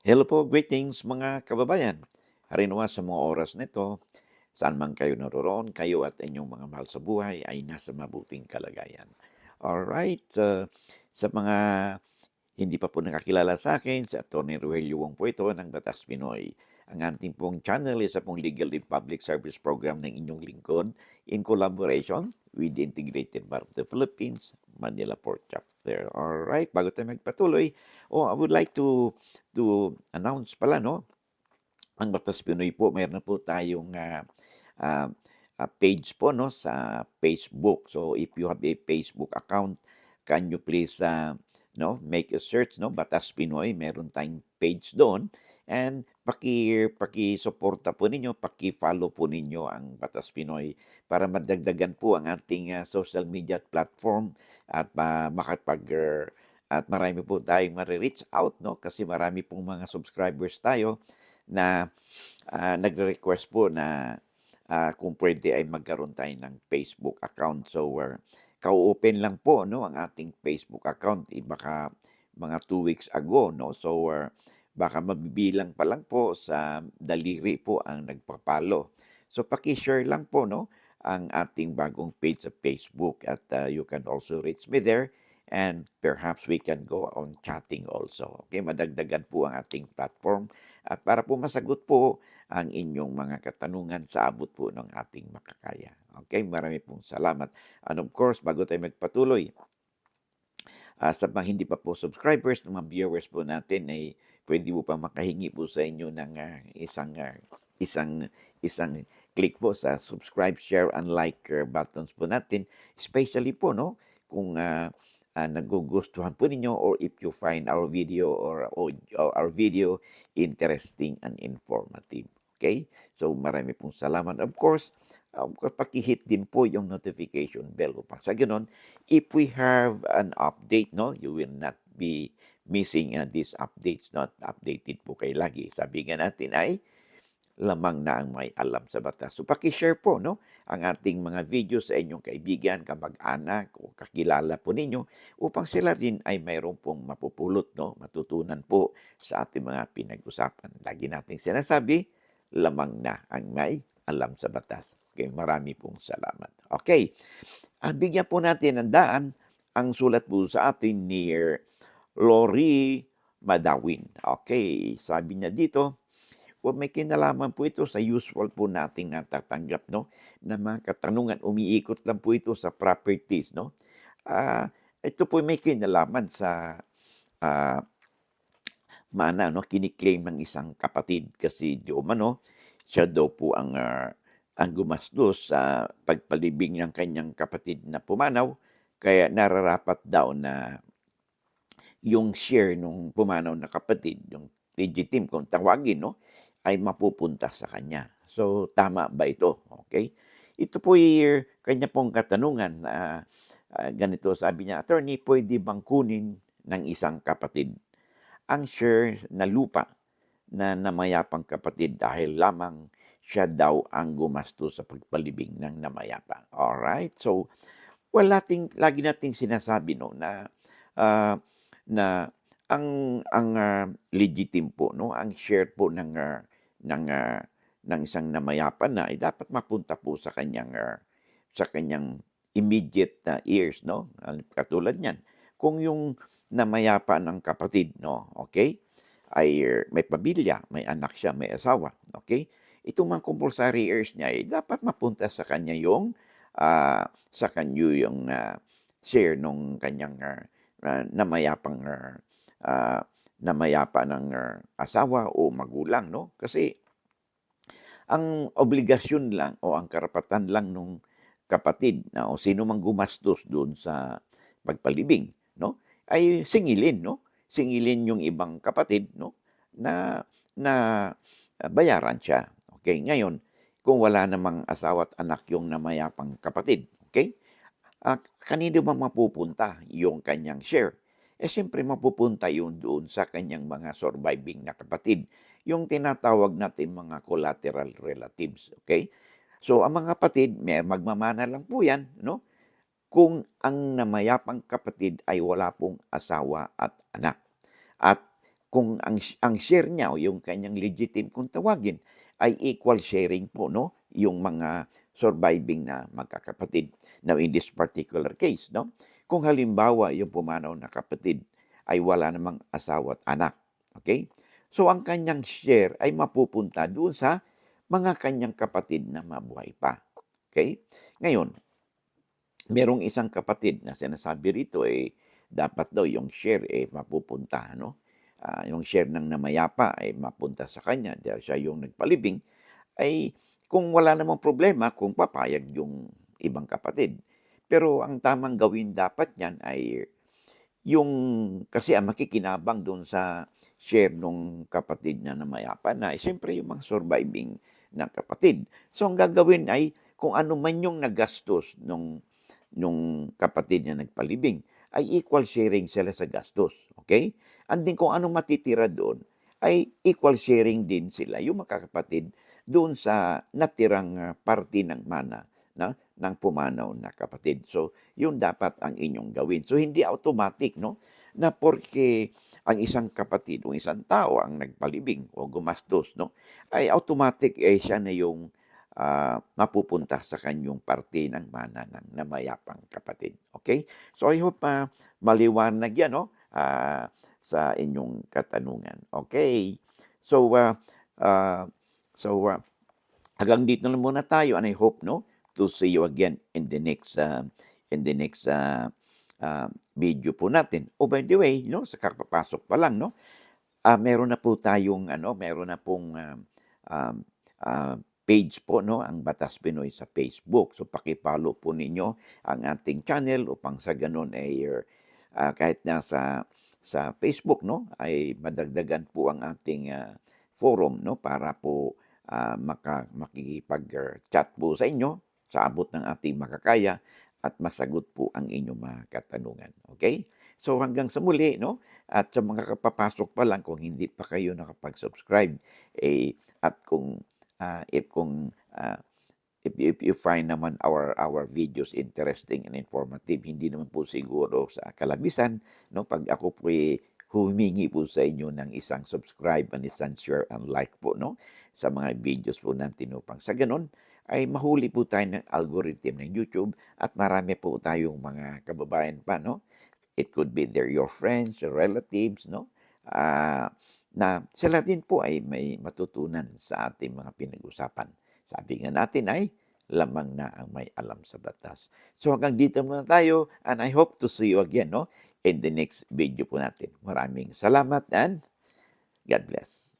Hello po, greetings mga kababayan. Harinawa sa mga oras nito, saan man kayo naroroon, kayo at inyong mga mahal sa buhay ay nasa mabuting kalagayan. Alright, sa mga hindi pa po nakakilala sa akin, si Atty. Rogelio Wong po ito ng Batas Pinoy. Ang ating pong channel is pong Legal and Public Service Program ng inyong lingkod in collaboration with the Integrated Bar of the Philippines, Manila Port Chapter. Alright, bago tayo magpatuloy, I would like to announce pala, no? Ang Batas Pinoy po, mayroon na po tayong ah, page po, no, sa Facebook. So, if you have a Facebook account, can you please make a search, no, Batas Pinoy, meron tayong page doon. And paki-suporta po ninyo, paki-follow po ninyo ang Batas Pinoy para madagdagan po ang ating social media platform at at marami po tayong mare-reach out, no, kasi marami pong mga subscribers tayo na nagre-request po na kung pwede ay magkaroon tayo ng Facebook account. So, ka-open lang po, no, ang ating Facebook account. Baka mga 2 weeks ago, no. So, baka mabibilang pa lang po sa daliri po ang nagpapalo. So, paki-share lang po, no, ang ating bagong page sa Facebook at you can also reach me there and perhaps we can go on chatting also. Okay, madagdagan po ang ating platform at para po masagot po ang inyong mga katanungan sa abot po ng ating makakaya. Okay, marami pong salamat. And of course, bago tayo magpatuloy, sa mga hindi pa po subscribers, ng mga viewers po natin, ay pwede po pa makahingi po sa inyo ng isang isang click po sa subscribe, share, and like buttons po natin. Especially po, no, kung nagugustuhan po ninyo or if you find our video or our video interesting and informative. Okay? So, marami pong salamat. Of course, paki-hit din po yung notification bell upang sa ganun, if we have an update, no, you will not be missing these updates, not updated po kayo lagi. Sabi nga natin ay lamang na ang may alam sa batas. So paki-share po, no, ang ating mga video sa inyong kaibigan, kamag-anak o kakilala po ninyo upang sila rin ay mayroon pong mapupulot, no, matutunan po sa ating mga pinag-usapan. Lagi nating sinasabi, lamang na ang may alam sa batas. Okay, marami pong salamat. Okay, bigyan po natin ng daan ang sulat po sa atin ni Lori Madawin. Okay, sabi niya dito, may kinalaman po ito sa usual po nating natatanggap, no, na mga katanungan. Umiikot lang po ito sa properties, no. Ito po may kinalaman sa ah, mana, no, kini-claim ng isang kapatid kasi di umano siya daw po ang gumastos sa pagpalibing ng kanyang kapatid na pumanaw, kaya nararapat daw na yung share nung pumanaw na kapatid, yung legitim kung tawagin, no, ay mapupunta sa kanya. So, tama ba ito? Okay? Ito po'y kanya pong katanungan na ganito sabi niya, "Attorney, pwede bang kunin ng isang kapatid ang share na lupa na namayapang kapatid dahil lamang siya daw ang gumastos sa pagpalibing ng namayapa?" Alright? So, lagi nating sinasabi, no, na ah, na legitim po, no, ang share po ng ah, ng isang namayapan na ay dapat mapunta po sa kanyang immediate na heirs, no. Katulad niyan, kung yung namayapa ng kapatid, no, okay, ay may pamilya, may anak siya, may asawa, okay, itong mga compulsory heirs niya ay dapat mapunta sa kanya yung share nung kanyang namayapang namayapa ng asawa o magulang, no? Kasi ang obligasyon lang o ang karapatan lang nung kapatid na o sino mang gumastos doon sa pagpalibing, no, ay singilin, no? Singilin yung ibang kapatid, no, na na bayaran siya. Okay, ngayon, kung wala namang asawa at anak yung namayapang kapatid, okay, kanino ba mapupunta yung kanyang share? Siyempre mapupunta yun doon sa kanyang mga surviving na kapatid, yung tinatawag natin mga collateral relatives, okay? So, ang mga kapatid, may magmamana lang po yan, no? Kung ang namayapang kapatid ay wala pong asawa at anak. At kung ang share niya o yung kanyang legitimate kung tawagin ay equal sharing po 'no, yung mga surviving na magkakapatid. Now in this particular case 'no, kung halimbawa yung pumanaw na kapatid ay wala namang asawa at anak, okay. So ang kanyang share ay mapupunta doon sa mga kanyang kapatid na mabuhay pa, okay. Ngayon, merong isang kapatid na sinasabi rito, dapat daw yung share, mapupunta ano, yung share ng namayapa ay mapunta sa kanya dahil siya yung nagpalibing, ay kung wala namang problema kung papayag yung ibang kapatid. Pero ang tamang gawin dapat niyan ay yung kasi ang makikinabang do'n sa share nung kapatid na namayapa na, siyempre yung mga surviving na kapatid. So ang gagawin ay kung ano man yung nagastos nung kapatid na nagpalibing, ay equal sharing sila sa gastos, okay. And then kung anong matitira doon, ay equal sharing din sila yung magkakapatid doon sa natirang, parte ng mana ng pumanaw na kapatid. So, yun dapat ang inyong gawin. So, hindi automatic 'no, na porke ang isang kapatid o isang tao ang nagpalibing o gumastos 'no, ay automatic, siya na yung mapupunta sa kanyang parte ng mana ng namayapang kapatid, okay. So, I hope, maliwanag 'yan 'no, sa inyong katanungan, okay. So, ah, so, hanggang dito na muna tayo and I hope 'no, to see you again in the next, video po natin. Oh, by the way 'no, sa kakapasok pa lang 'no, meron na po tayong ano, meron na pong, um, page po 'no, ang Batas Pinoy sa Facebook. So, paki-follow po ninyo ang ating channel upang sa gano'n ay, kahit sa Facebook 'no, ay madagdagan po ang ating, forum 'no, para po, makikipag, chat po sa inyo sa abot ng ating makakaya at masagot po ang inyong mga katanungan, okay. So, hanggang sa muli 'no, at sa mga kapapasok pa lang kung hindi pa kayo nakapag-subscribe, at if you find naman our videos interesting and informative, hindi naman po siguro sa kalabisan 'no, 'pag ako po'y humihingi po sa inyo ng isang subscribe and isang share and like po 'no, sa mga videos po natin upang sa gano'n ay mahuli po tayo ng algorithm ng YouTube at marami po tayong mga kababayan pa 'no. It could be they're your friends, your relatives 'no, na sila din po ay may matutunan sa ating mga pinag-usapan. Sabi nga natin ay, lamang na ang may alam sa batas. So hanggang dito muna tayo and I hope to see you again 'no, in the next video po natin. Maraming salamat and God bless.